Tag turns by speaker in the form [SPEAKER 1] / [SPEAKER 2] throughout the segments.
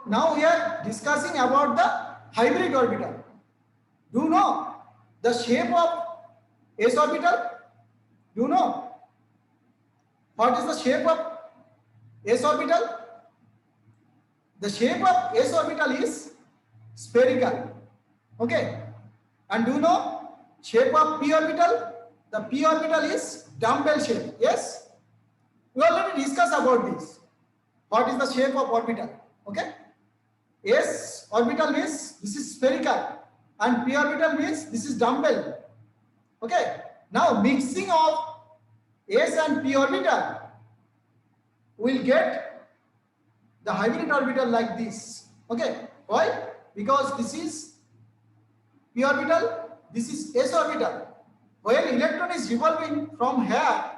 [SPEAKER 1] now we are discussing about the hybrid orbital. Do you know the shape of s orbital? Do you know what is the shape of s orbital? The shape of s orbital is spherical. Okay. And do you know shape of p orbital? The p orbital is dumbbell shape. Yes. We already discussed about this. What is the shape of orbital? Okay. S orbital means this is spherical and p orbital means this is dumbbell. Okay. Now mixing of s and p orbital will get the hybrid orbital like this. Okay. Why? Because this is p orbital, this is s orbital. When electron is revolving from here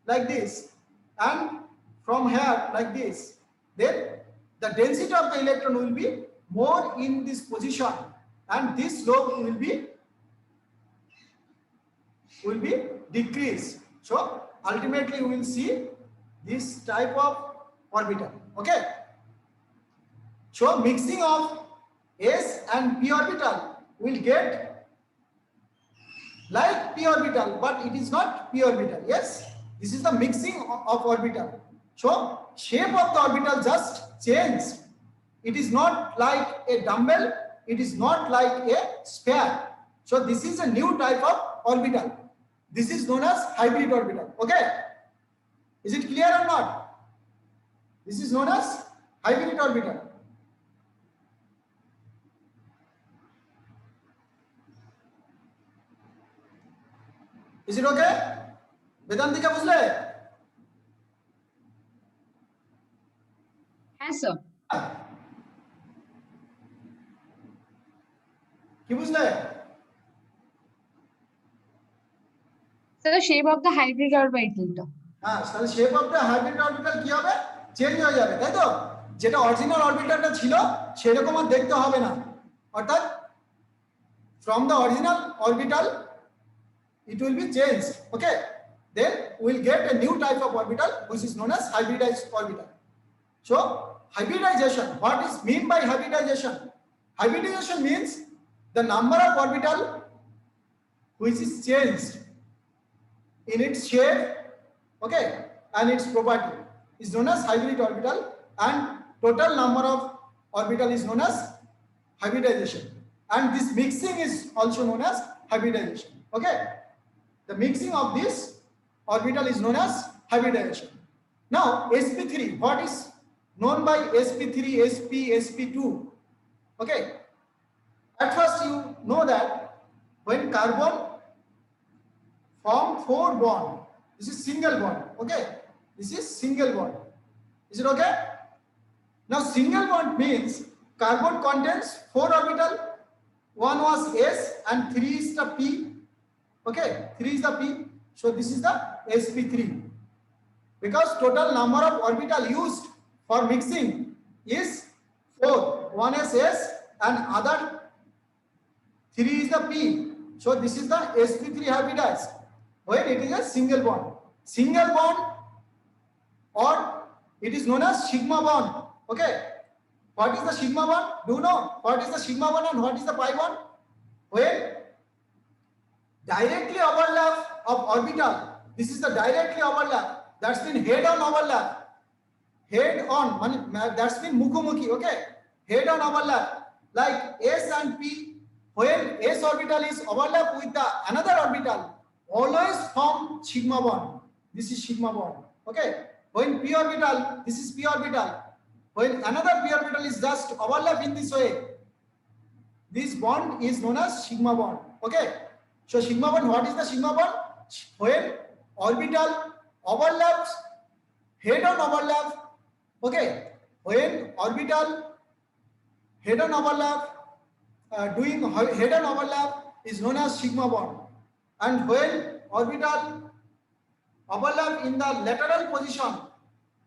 [SPEAKER 1] like this and from here like this, then the density of the electron will be more in this position and this slope will be decreased. So ultimately we will see this type of orbital. Okay. So mixing of s and p orbital will get like p orbital, but it is not p orbital. Yes, this is the mixing of orbital. So shape of the orbital just changed. It is not like a dumbbell, it is not like a sphere. So this is a new type of orbital. This is known as hybrid orbital. Okay, is it clear or not? This is known as hybrid orbital. Is it okay? বেদান্তিকা বুঝলে?
[SPEAKER 2] হ্যাঁ sir.
[SPEAKER 1] কি বুঝলে?
[SPEAKER 2] Sir shape of the hybrid অরবিটালটা।
[SPEAKER 1] হ্যাঁ, তাহলে shape of the hybrid orbital কি হবে? Change হয়ে যাবে, তাই তো? যেটা অরিজিনাল অরবিটালটা ছিল সেরকম আর দেখতে হবে না। অর্থাৎ from the original orbital it will be changed. Okay, then we will get a new type of orbital which is known as hybridized orbital. So hybridization, what is mean by hybridization? Hybridization means the number of orbital which is changed in its shape, okay, and its property is known as hybrid orbital, and total number of orbital is known as hybridization, and this mixing is also known as hybridization. Okay, the mixing of this orbital is known as hybridization. Now sp3, what is known by sp3, sp, sp2? Okay, at first you know that when carbon form 4 bond, this is single bond. Okay, this is single bond. Is it okay? Now single bond means carbon contains 4 orbital, one was s and 3 is the p. Okay, 3 is the p, so this is the sp3, because total number of orbital used for mixing is 4, one is s and other 3 is the p, so this is the sp3 hybridized when it is a single bond. Single bond, or it is known as sigma bond. Okay, what is the sigma bond? Do you know what is the sigma bond and what is the pi bond? When directly overlap of orbital, this is the directly overlap, that's been head on overlap, head on, that's been mukhamukhi. Okay, head on overlap like s and p, when s orbital is overlap with the another orbital, always form sigma bond. This is sigma bond. Okay, when p orbital, this is p orbital, when another p orbital is just overlap in this way, this bond is known as sigma bond. Okay, so sigma bond, what is the sigma bond? When orbital overlaps, head on overlap. Okay, when orbital head on overlap, doing head on overlap is known as sigma bond, and when orbital overlap in the lateral position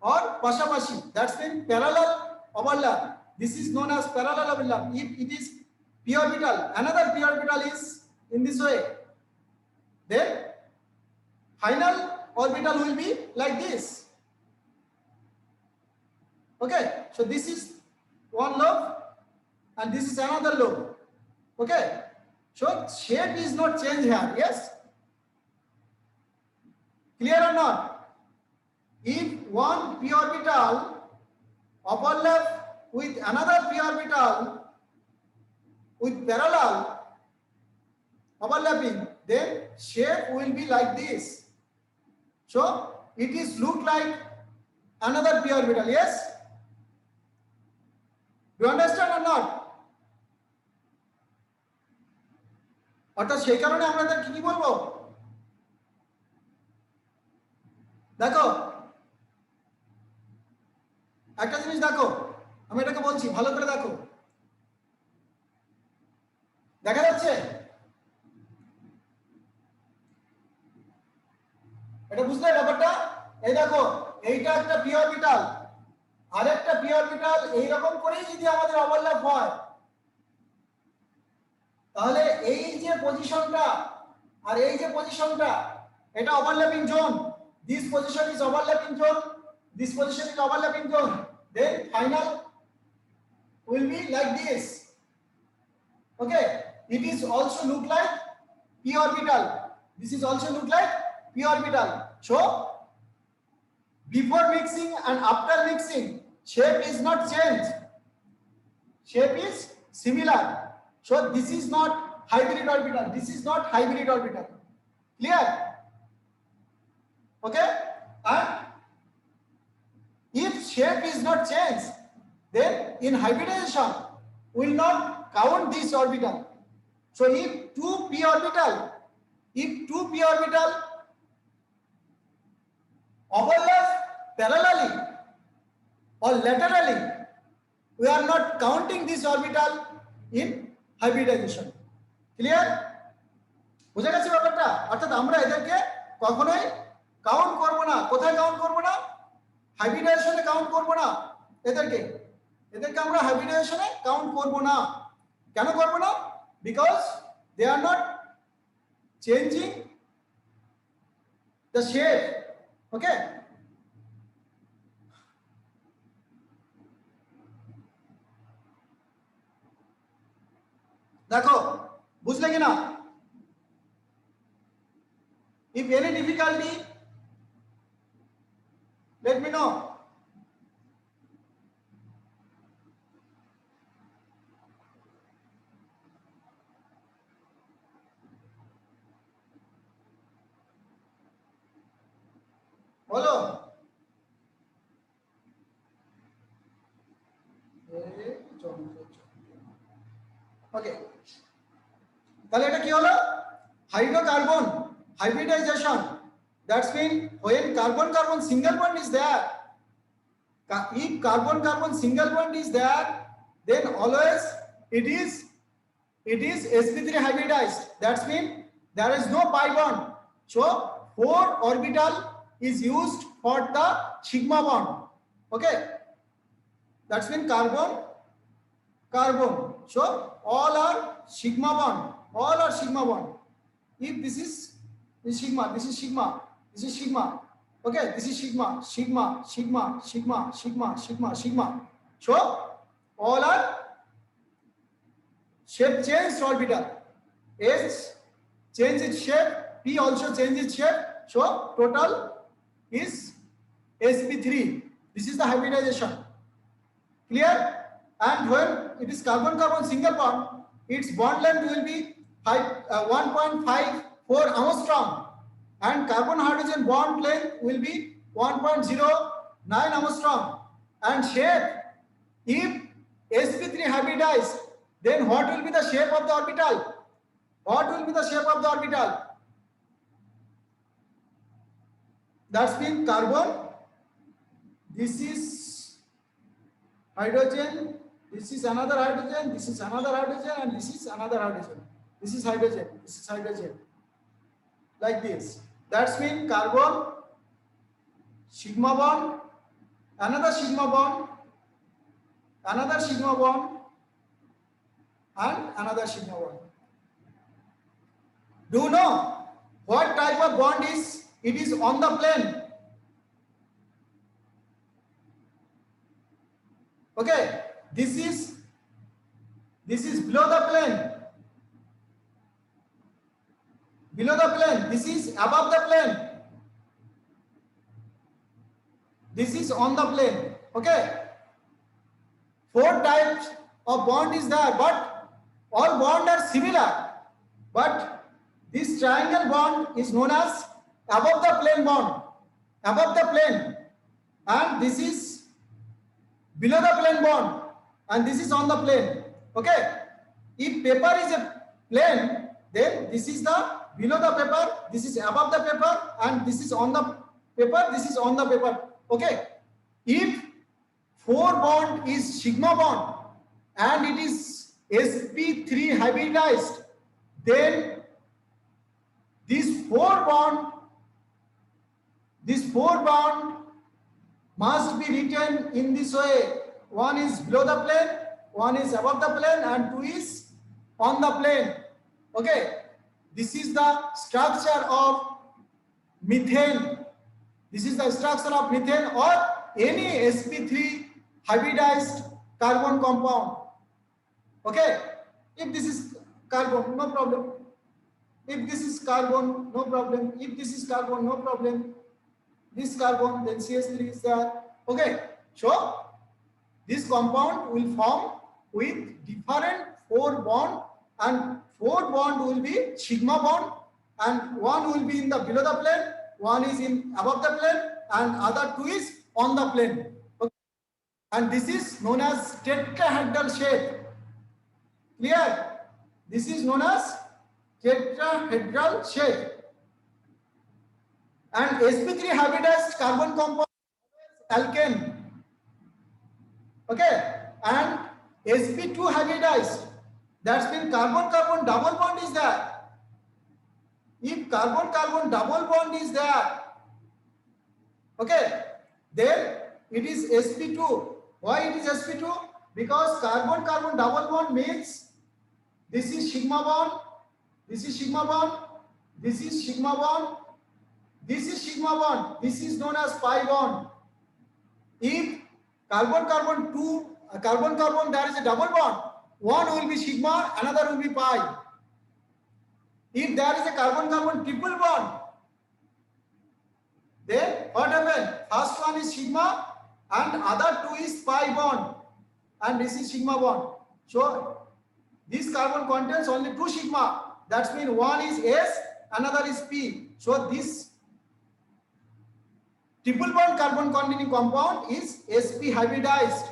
[SPEAKER 1] or pashapashi, that's been parallel overlap, this is known as parallel overlap. If it is p orbital, another p orbital is in this way, then final orbital will be like this. Okay, so this is one lobe and this is another lobe. Okay, so shape is not changed here. Yes, clear or not? If one p orbital overlap with another p orbital with parallel overlapping, then shape will be like this. So it is look like another p orbital. Yes, do you understand or not? অর্থাৎ সেই কারণে আমরা তাকে কি বলবো? দেখো একটা জিনিস দেখো, আমি এটাকে বলছি ভালো করে দেখো, দেখা যাচ্ছে? এটা বুঝলে ব্যাপারটা? এই দেখো, এইটা একটা পি অরবিটাল, আরেকটা পি অরবিটাল, এইরকম করেই যদি আমাদের ওভারল্যাপ হয়, তাহলে এই যে পজিশনটা আর এই যে পজিশনটা, এটা overlapping zone. This position is overlapping zone, this position is overlapping zone, then final will be like this. Okay, it is also look like p orbital, this is also look like p orbital. So before mixing and after mixing, shape is not changed, shape is similar. So this is not hybrid orbital, this is not hybrid orbital. Clear? Okay, and if shape is not changed, then in hybridization will not count this orbital. So if two p orbital overlap parallelly or laterally, we are not counting this orbital in hybridization. Clear? বুঝা গেছে ব্যাপারটা? অর্থাৎ আমরা এদেরকে কখনোই count করব না। কোথায় কাউন্ট করব না? হাইব্রিডাইজেশনে কাউন্ট করব না। এদেরকে আমরা হাইব্রিডাইজেশনে কাউন্ট করব না। কেন করব না? Because they are not changing the shape. Okay, দেখো বুঝলে কিনা? If any difficulty, let me know. বলো। ওকে, তাহলে এটা কি হলো? Hydrocarbon hybridization. That's mean when carbon single bond is there, if carbon single bond is there, then always it is sp3 hybridized. That's mean there is no pi bond. So 4 orbital is used for the sigma bond. Okay, that's mean carbon. So all are sigma bond. If this is sigma, this is sigma, this is sigma. Okay, this is sigma. So all are shape changed orbital. S change its shape, P also change its shape. So total is sp3. This is the hybridization. Clear? And when it is carbon single bond, its bond length will be 1.54 angstrom, and carbon hydrogen bond length will be 1.09 angstrom. And shape, if sp3 hybridized, then what will be the shape of the orbital? That's been carbon, this is hydrogen, this is another hydrogen, this is another hydrogen, and this is another hydrogen. This is hydrogen, like this. That's mean carbon, sigma bond, another sigma bond, and another sigma bond. Do you know what type of bond is? It is on the plane. Okay, this is below the plane. Below the plane. This is above the plane. This is on the plane. Okay. 4 types of bond is there, but all bonds are similar. But this triangle bond is known as above the plane bond. Above the plane. And this is below the plane bond. And this is on the plane. Okay. If paper is a plane, then this is the below the paper, this is above the paper, and this is on the paper, this is on the paper. Okay. If 4 bond is sigma bond and it is sp3 hybridized, then this 4 bond must be written in this way. 1 is below the plane, 1 is above the plane, and 2 is on the plane. Okay. This is the structure of methane. This is the structure of methane or any sp3 hybridized carbon compound. Okay. If this is carbon, no problem. If this is carbon, no problem. If this is carbon, no problem. This carbon, then CH3 is there. Okay. So this compound will form with different 4 bond, and 4 bond will be sigma bond, and 1 will be in the below the plane, 1 is in above the plane, and other 2 is on the plane. Okay. And this is known as tetrahedral shape. Clear? This is known as tetrahedral shape. And sp3 hybridized carbon compound is alkane. Okay. And sp2 hybridized, that's means carbon-carbon double bond is there. If carbon-carbon double bond is there, okay, then it is sp2. Why it is sp2? Because carbon-carbon double bond means this is sigma bond, this is sigma bond, this is sigma bond, this is sigma bond, this is known as pi bond. If carbon-carbon there is a double bond, one will be sigma, another will be pi. If there is a carbon-carbon triple bond, then what happens? First one is sigma and other 2 is pi bond, and this is sigma bond. So this carbon contains only 2 sigma. That means one is S, another is P. So this triple bond carbon containing compound is sp hybridized.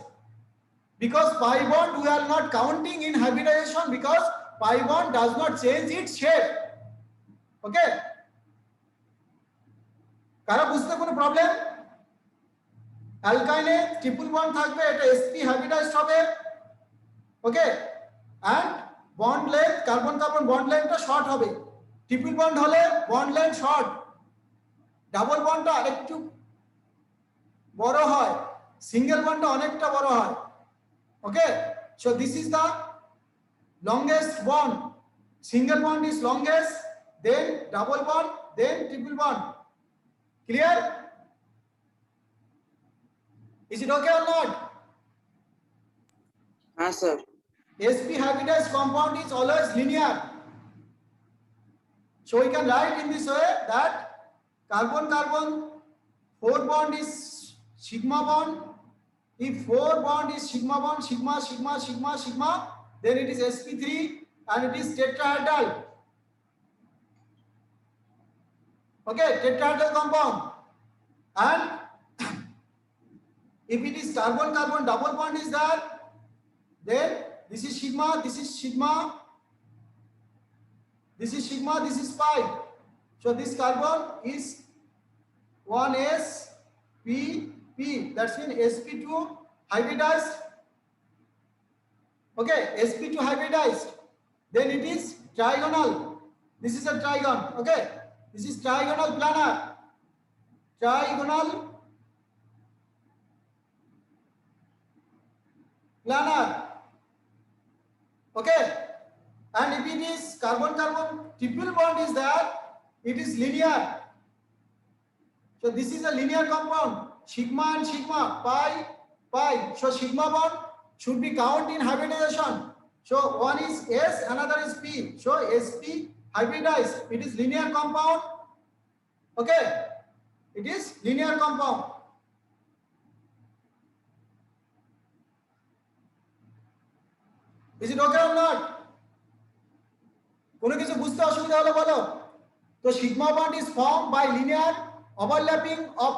[SPEAKER 1] Because pi bond we are not counting in hybridization, because pi bond does not change its shape. Okay? কারা বুঝতে কোনো problem? অ্যালকাইনে triple bond থাকবে, এটা sp hybridised হবে। Okay? And bond length carbon carbon bond লেন্থটা short হবে। Triple bond হলে bond length short, double বন্ডটা আরেকটু বড় হয়, সিঙ্গেল বন্ডটা অনেকটা বড় হয়। Okay, so this is the longest bond. Single bond is longest, then double bond, then triple bond. Clear? Is it okay or not?
[SPEAKER 3] Yes, sir.
[SPEAKER 1] sp hybridized compound is always linear. So we can write in this way that carbon-carbon 4 bond is sigma bond. If 4 bond is sigma bond, sigma, sigma, sigma, sigma, then it is sp3 and it is tetrahedral. Okay, tetrahedral compound. And if it is carbon-carbon double bond is there, then this is sigma, this is sigma, this is sigma, this is pi. So this carbon is 1s p p, that's mean sp2 hybridized. Okay, sp2 hybridized, then it is trigonal. This is a trigon. Okay, this is trigonal planar, trigonal planar. Okay, and if it is carbon carbon triple bond is there, it is linear. So this is a linear compound, sigma and sigma, pi, pi. So sigma bond should be count in hybridization. So one is S, another is P. So Sp hybridized. It is linear compound. Okay, it is linear compound. Is it okay or not? কোনো কিছু বুঝতে অসুবিধা হলে বলো। তো sigma bond is formed by linear overlapping of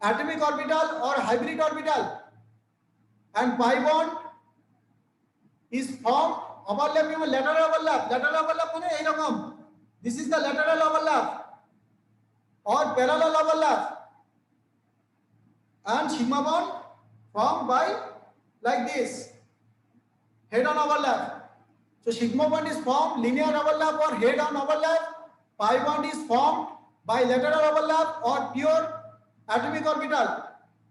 [SPEAKER 1] atomic orbital or hybrid orbital, and pi bond is formed overlapping with lateral overlap. Lateral overlap মানে এইরকম, this is the lateral overlap or parallel overlap, and sigma bond formed by like this, head on overlap. So sigma bond is formed linear overlap or head on overlap. Pi bond is formed by lateral overlap or pure atomic orbital.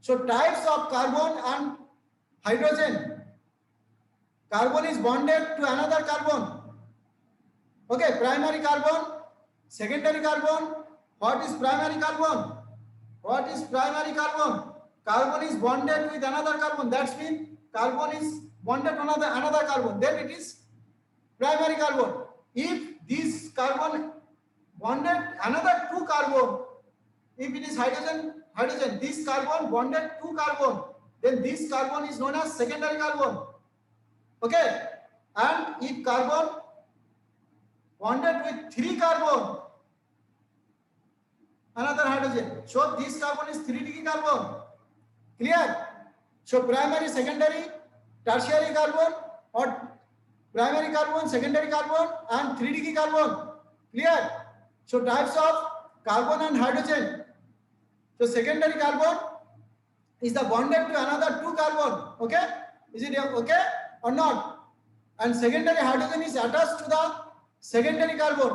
[SPEAKER 1] So types of carbon and hydrogen. Carbon is bonded to another carbon. Okay, primary carbon, secondary carbon. What is primary carbon? What is primary carbon? Carbon is bonded with another carbon. That means carbon is bonded to another carbon. Then it is primary carbon. If this carbon bonded another two carbon, if it is hydrogen, this carbon bonded two carbon, then this carbon is known as secondary carbon. Okay, and if carbon bonded with three carbon, another hydrogen, so this carbon is 3D carbon. Clear? So primary, secondary, tertiary carbon, or primary carbon, secondary carbon, and 3D carbon. Clear? So types of carbon and hydrogen. So secondary carbon is the bonded to another two carbon. Okay? Is it okay or not? And secondary hydrogen is attached to the secondary carbon.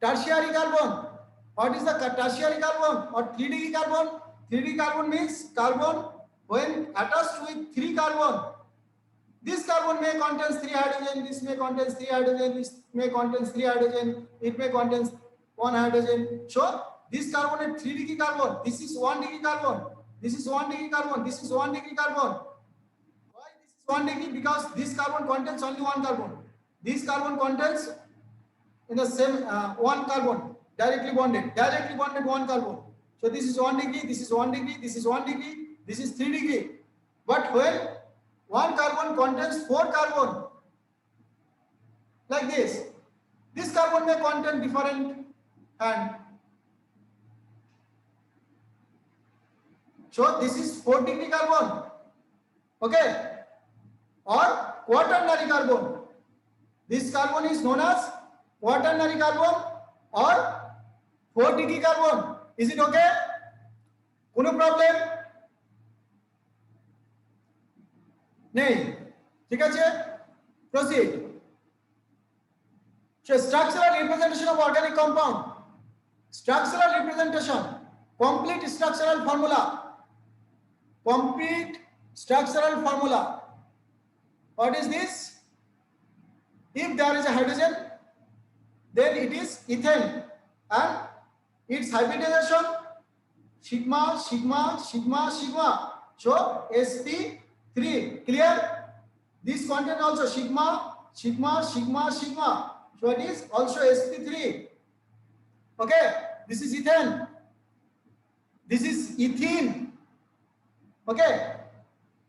[SPEAKER 1] Tertiary carbon. What is the tertiary carbon or 3D carbon? 3D carbon means carbon when attached with three carbon. This carbon may contain 3 hydrogen, this may contain 3 hydrogen, this may contain 3 hydrogen, it may contain 1 hydrogen. So this carbon is 3D carbon, this is 1D carbon, this is 1D carbon, this is 1D carbon. Why this is 1D? Because this carbon contains only one carbon. This carbon contains in the same one carbon, directly bonded one carbon. So this is 1 degree, this is 1 degree, this is 1 degree, this is 3 degree. But when one carbon contains 4 carbon, like this carbon may contain different hand. So this is 4 degree carbon, okay, or quaternary carbon. This carbon is known as quaternary carbon or 4 degree carbon. Is it okay? কোনো problem? নেই, ঠিক আছে? Proceed. So structural representation of organic compound. Structural representation. Complete structural formula. Complete structural formula. What is this? If there is a hydrogen, then it is ethane, and its hybridization sigma, sigma, sigma, sigma. So sp3. Clear? This content also sigma, sigma, sigma, sigma. So it is also sp3. Okay, this is ethane, this is ethene. Okay,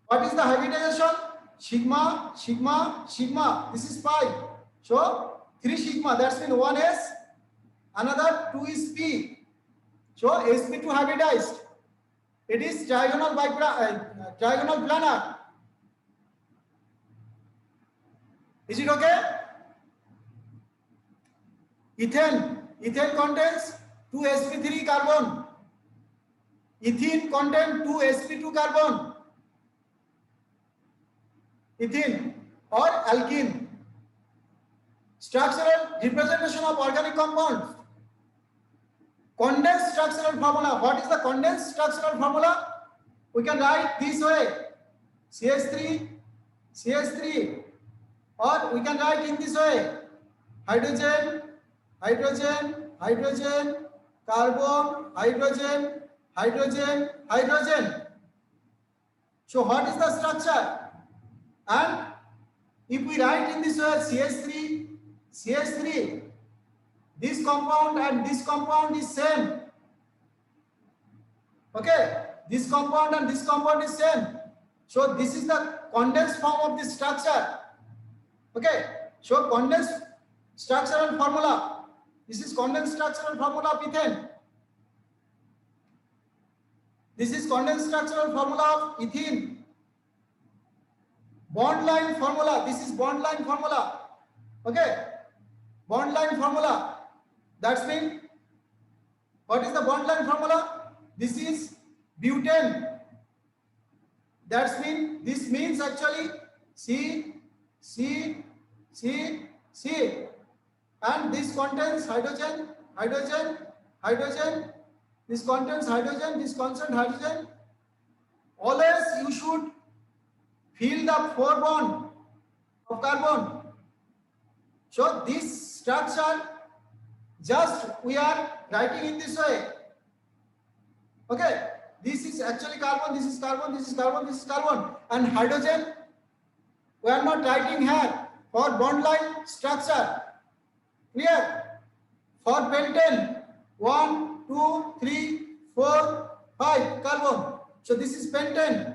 [SPEAKER 1] what is the hybridization? Sigma, sigma, sigma. This is pi. So 3 sigma, that's mean 1 s, another 2 is p. So sp2 hybridized. It is trigonal trigonal planar. Is it okay? Ethane contains 2 sp3 carbon. Ethene contains 2 sp2 carbon. Ethene or alkene. Structural representation of organic compounds. Condensed structural formula. What is the condensed structural formula? We can write this way: CH3, or we can write in this way: hydrogen, hydrogen, hydrogen, carbon, hydrogen, hydrogen, hydrogen. So what is the structure? And if we write in this way CH3, this compound and this compound is same. Okay, this compound and this compound is same. So this is the condensed form of this structure. Okay, so condensed structural formula. This is condensed structural formula of ethane. This is condensed structural formula of ethene. Bond line formula. This is bond line formula. Okay, bond line formula. That's mean, what is the bond line formula? This is butane. That's mean, this means actually C, C, C, C. And this contains hydrogen, hydrogen, hydrogen. This contains hydrogen, this contains hydrogen. Always you should feel the 4 bond of carbon. So this structure, just we are writing in this way. Okay, this is actually carbon, this is carbon, this is carbon, this is carbon, and hydrogen we are not writing here for bond line structure. Clear? For pentane, 1, 2, 3, 4, 5 carbon. So this is pentane.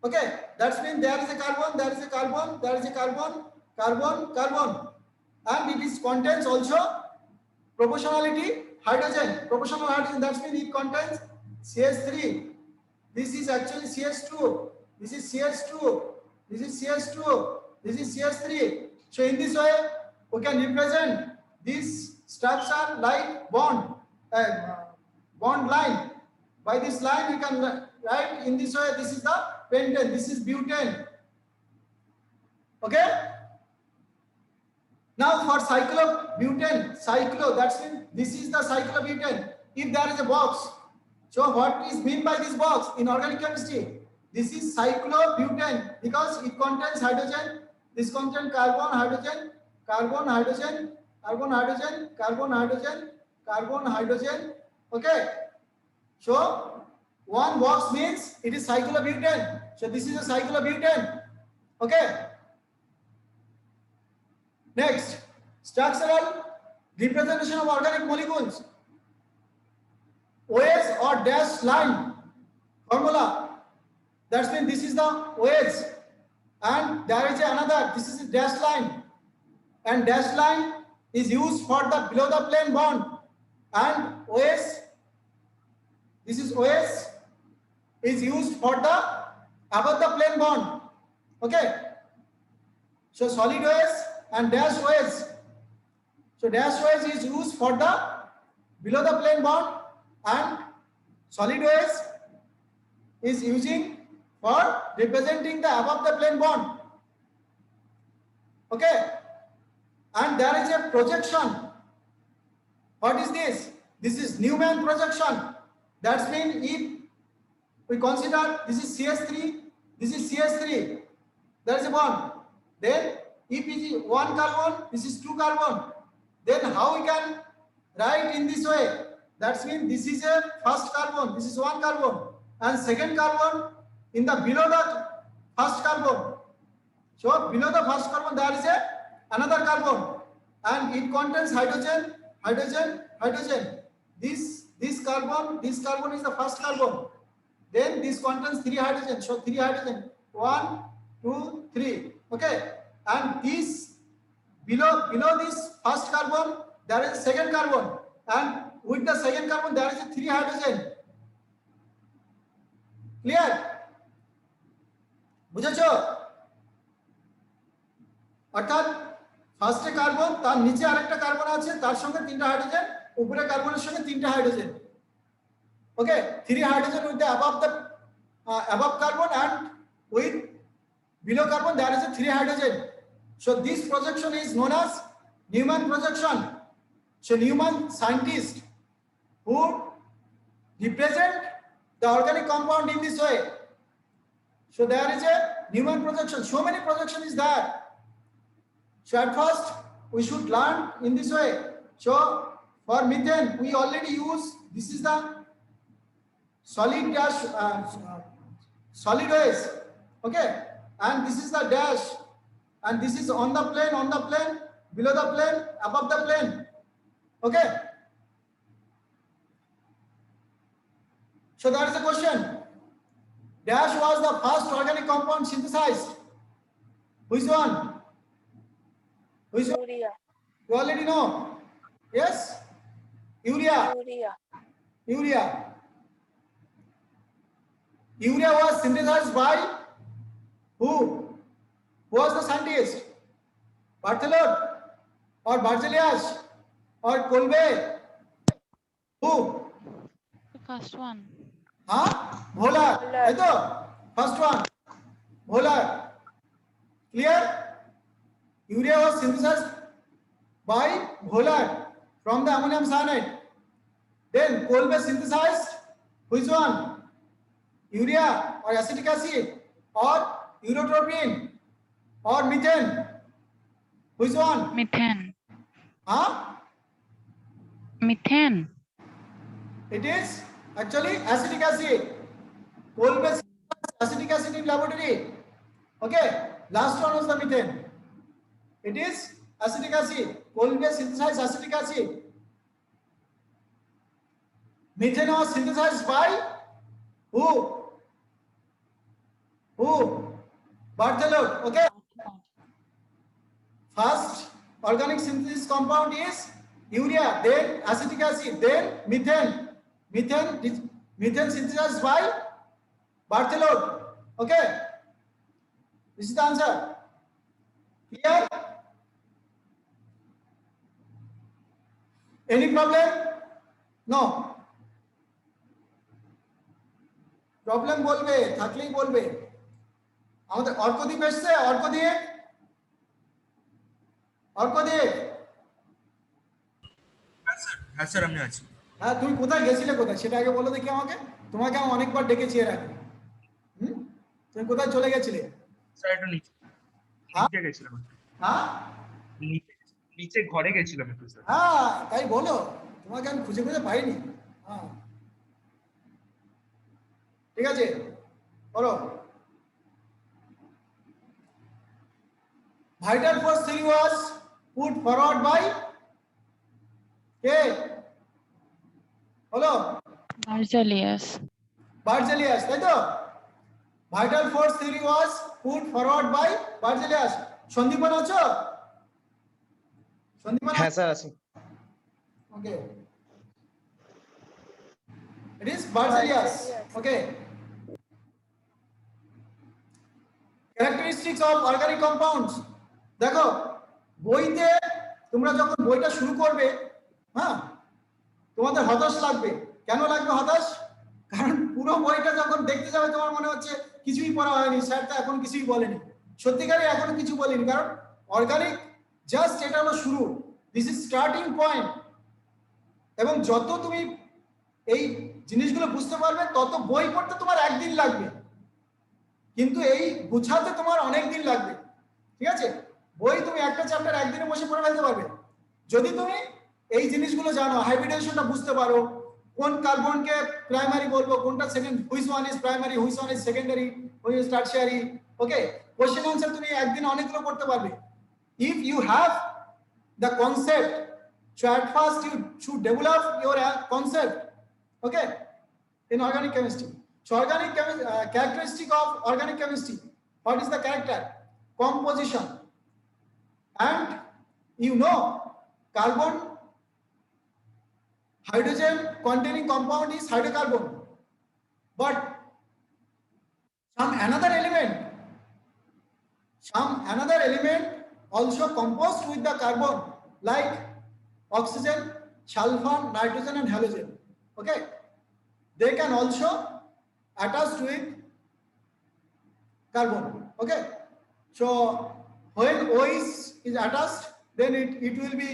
[SPEAKER 1] Okay, that means there is a carbon, there is a carbon, there is a carbon, carbon, carbon, and it is contains also proportionality hydrogen, proportional hydrogen. That means it contains CH3. This is actually CH2. This is CH2. This is CH2. This is CH3. So in this way, we can represent this structure like bond line. By this line, we can write in this way. This is the pentane. This is butane. Okay. Now for cyclobutane, that means this is the cyclobutane. If there is a box, so what is meant by this box in organic chemistry? This is cyclobutane because it contains hydrogen. This contains carbon, hydrogen, carbon, hydrogen, carbon, hydrogen, carbon, hydrogen, carbon, hydrogen. Okay. So one box means it is cyclobutane. So this is a cyclobutane. Okay. Next, structural representation of organic molecules. OH or dash line formula. That means this is the OH, and there is another. This is a dash line, and dash line is used for the below the plane bond, and OH. This is OH is used for the above the plane bond. Okay. So solid OH and dash OH. So dash OH is used for the below the plane bond, and solid OH is using for representing the above the plane bond. Okay. And there is a projection. What is this? This is Newman projection. That means if we consider this is CH3, this is CH3, there is a bond. Then if it is 1 carbon, this is 2 carbon. Then how we can write in this way? That means this is a first carbon, this is 1 carbon, and second carbon in the below the first carbon. So below the first carbon there is another carbon, and it contains hydrogen, hydrogen, hydrogen. This carbon is the first carbon. Then this contains 3 hydrogen. So 3 hydrogen, 1, 2, 3. Okay. And this below this first carbon there is a second carbon, and with the second carbon there is a 3 hydrogen. Clear? বুঝেছো? অর্থাৎ ফার্স্টে carbon, তার নিচে আরেকটা carbon আছে, তার সঙ্গে 3টা হাইড্রোজেন, উপরে কার্বনের সঙ্গে 3টা hydrogen. Okay, 3 hydrogen with the above carbon, and with below carbon there is a 3 hydrogen. So this projection is known as Newman projection. So Newman scientist who represent the organic compound in this way. So there is a Newman projection. So many projection is there. So at first we should learn in this way. So for methane we already use, this is the solid OH. Okay. and this is the dash, and this is on the plane, below the plane, above the plane. Okay. So that is the question. Dash was the first organic compound synthesized. Which one? Which one?
[SPEAKER 3] Urea.
[SPEAKER 1] You already know. Yes? Urea.
[SPEAKER 3] Urea.
[SPEAKER 1] Urea. Urea was synthesized by who? Who was the scientist? Barthelot or Berzelius or Kolbe? Who?
[SPEAKER 4] The first one.
[SPEAKER 1] Huh? Bhola.
[SPEAKER 3] Bhola.
[SPEAKER 1] Ito? First one. Bhola. Clear? Urea was synthesized by Bhola from the ammonium cyanide. Then Kolbe synthesized which one? Urea or acetic acid or urotropin or methane? Which one?
[SPEAKER 4] Methane.
[SPEAKER 1] Huh?
[SPEAKER 4] Methane.
[SPEAKER 1] It is actually acetic acid. Kolbe synthesized acetic acid in laboratory. Okay. Last one was the methane. It is acetic acid. Kolbe synthesized acetic acid. Methane was synthesized by who? Who? Barthelot. Okay. First organic synthesis compound is urea, then acetic acid, then methane. Methane synthesized by Barthelot. Okay. This is the answer. Clear? Any problem? No. Problem বলবে থাকলেই বলবে আমাদের অর্কদীপ এসছে অর্কদীপ
[SPEAKER 5] হ্যাঁ sir আমি আছি।
[SPEAKER 1] হ্যাঁ তুমি কোথায় গেছিলে কোথায় সেটা আগে বলো দেখি আমাকে তোমাকে আমি অনেকবার ডেকেছি এর আগে তুমি কোথায় চলে গেছিলে
[SPEAKER 5] স্যার একটু নিচে
[SPEAKER 1] হ্যাঁ?
[SPEAKER 5] নিচে গেছিলাম
[SPEAKER 1] হ্যাঁ
[SPEAKER 5] নিচে নিচে ঘরে গেছিলাম একটু স্যার।
[SPEAKER 1] হ্যাঁ তাই বলো তোমাকে আমি খুঁজে খুঁজে পাইনি হ্যাঁ ঠিক আছে বলো vital force theory was put forward by কে বলো
[SPEAKER 4] Berzelius.
[SPEAKER 1] Berzelius তাই তো vital force theory was put forward by Berzelius Sandipan আছো সন্দীপন
[SPEAKER 6] হ্যাঁ স্যার আছি
[SPEAKER 1] ওকে it is Berzelius okay characteristics of organic compounds দেখো বইতে তোমরা যখন বইটা শুরু করবে হ্যাঁ তোমাদের হতাশ লাগবে কেন লাগবে হতাশ কারণ পুরো বইটা যখন দেখতে যাবে তোমার মনে হচ্ছে কিছুই পড়া হয়নি স্যার তো এখন কিছুই বলেনি সত্যিকারে এখনো কিছু বলেনি কারণ অর্গানিক জাস্ট এটা হলো শুরু দিস ইজ স্টার্টিং পয়েন্ট এবং যত তুমি এই জিনিসগুলো বুঝতে পারবে তত বই পড়তে তোমার একদিন লাগবে কিন্তু এই গুছাতে তোমার অনেক দিন লাগবে ঠিক আছে বই তুমি একটা চ্যাপ্টার একদিনে বসে পড়ে ফেলতে পারবে যদি তুমি এই জিনিসগুলো জানো হাইব্রিডেশনটা বুঝতে পারো কোন কার্বনকে প্রাইমারি বলবো কোনটা second which one is primary which one is secondary which is tertiary okay question answer তুমি একদিন অনেকগুলো করতে পারবে if you have the concept so at first you should develop your concept okay in organic chemistry so organic characteristic of organic chemistry what is the character composition and you know carbon hydrogen containing compound is hydrocarbon but some another element also composed with the carbon like oxygen sulfur nitrogen and halogen okay they can also attach with carbon okay so when O is attached then it will be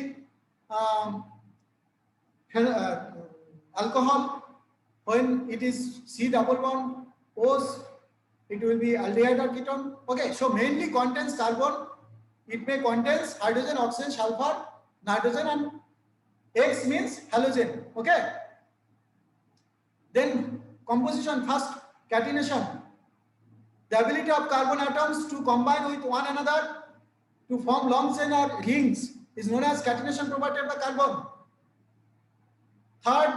[SPEAKER 1] alcohol when it is C double bond O's it will be aldehyde or ketone okay so mainly contains carbon it may contains hydrogen oxygen sulfur nitrogen and X means halogen okay then composition first catenation The ability of carbon atoms to combine with one another to form long chain or rings is known as catenation property of the carbon. Third,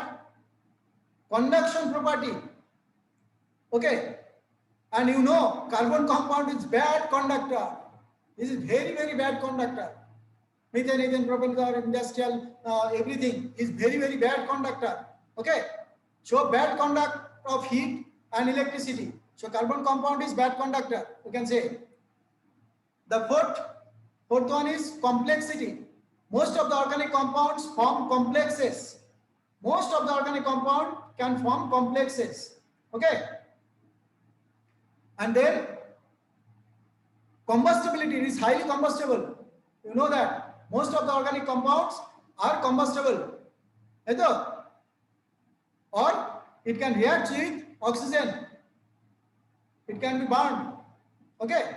[SPEAKER 1] conduction property. Okay, and you know carbon compound is bad conductor. This is very, very bad conductor. Methane, ethane, propane, industrial, everything is very, very bad conductor. Okay, so bad conduct of heat and electricity. So carbon compound is bad conductor, you can say. The fourth one is complexity. Most of the organic compounds form complexes. Most of the organic compound can form complexes. Okay. And then combustibility is highly combustible. You know that most of the organic compounds are combustible. Or it can react with oxygen. It can be burned. Okay.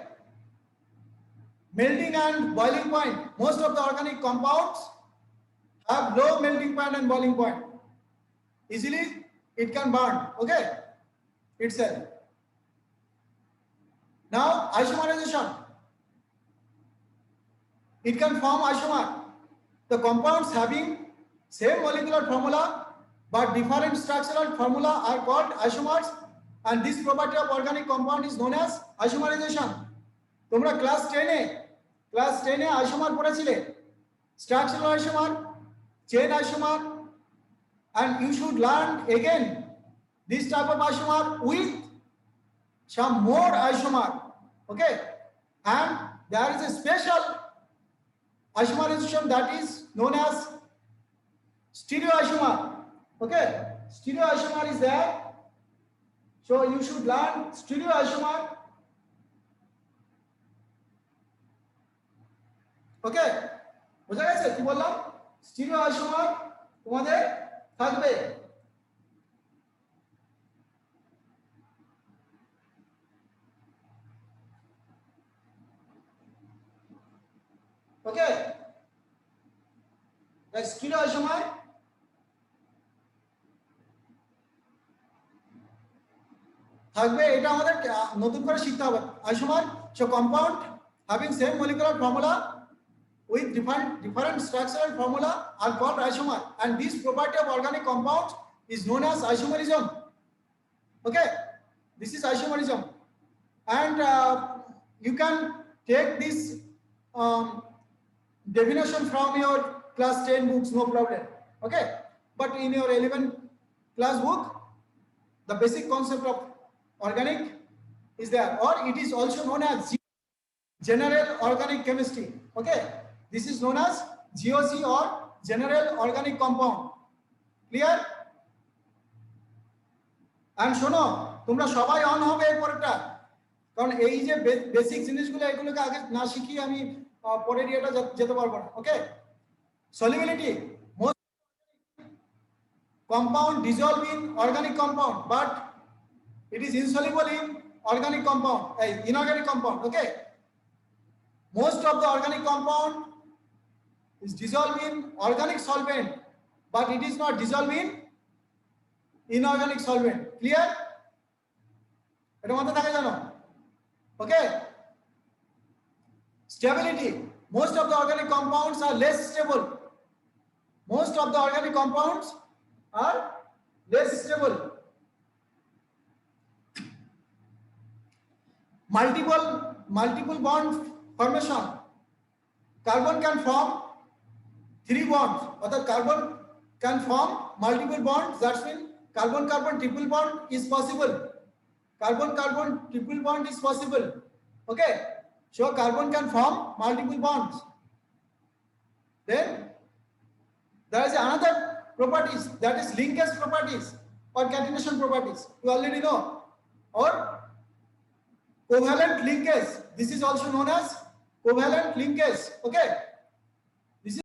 [SPEAKER 1] Melting and boiling point. Most of the organic compounds have low melting point and boiling point. Easily it can burn. Okay. Itself. Now isomerization. It can form isomer. The compounds having same molecular formula but different structural formula are called isomers, and this property of organic compound is known as isomerization. তোমরা class 10 এ isomer পড়েছিলে, structural isomer, chain isomer, and you should learn again this type of isomer with some more isomer. Okay, and there is a special isomerization that is known as stereoisomer. Okay, stereoisomer is there, so you should learn stereoisomer. ওকে, বোঝা গেছে কি বললাম? Stereo isomer তোমাদের থাকবে। ওকে, stereo isomer থাকবে, এটা আমাদের নতুন করে শিখতে হবে। Isomer so compound having same molecular formula with different structural formula are called isomer, and this property of organic compounds is known as isomerism. Okay, this is isomerism, and you can take this definition from your class 10 books, no problem. Okay, but in your 11 class book the basic concept of organic is there, or it is also known as general organic chemistry. Okay, this is known as GOC or general organic compound. Clear? And শোনো, তোমরা সবাই on হবে এরপরটা, কারণ এই যে basic জিনিসগুলো এগুলোকে আগে না শিখি আমি পরের ইয়েটা যেতে পারবো না। ওকে, solubility. Most compound dissolve in organic compound, but it is insoluble in organic compound, inorganic compound. Okay, most of the organic compound is dissolved in organic solvent, but it is not dissolved in inorganic solvent. Clear? এটা মনে থাকে জানো? Okay, stability. Most of the organic compounds are less stable. Most of the organic compounds are less stable. Multiple bond formation. Carbon can form 3 bonds, or the carbon can form multiple bonds. That's mean carbon-carbon triple bond is possible. Carbon-carbon triple bond is possible. Okay, so carbon can form multiple bonds. Then there is another properties, that is linkage properties or catenation properties. You already know. Or covalent linkage. This is also known as covalent linkage. Okay.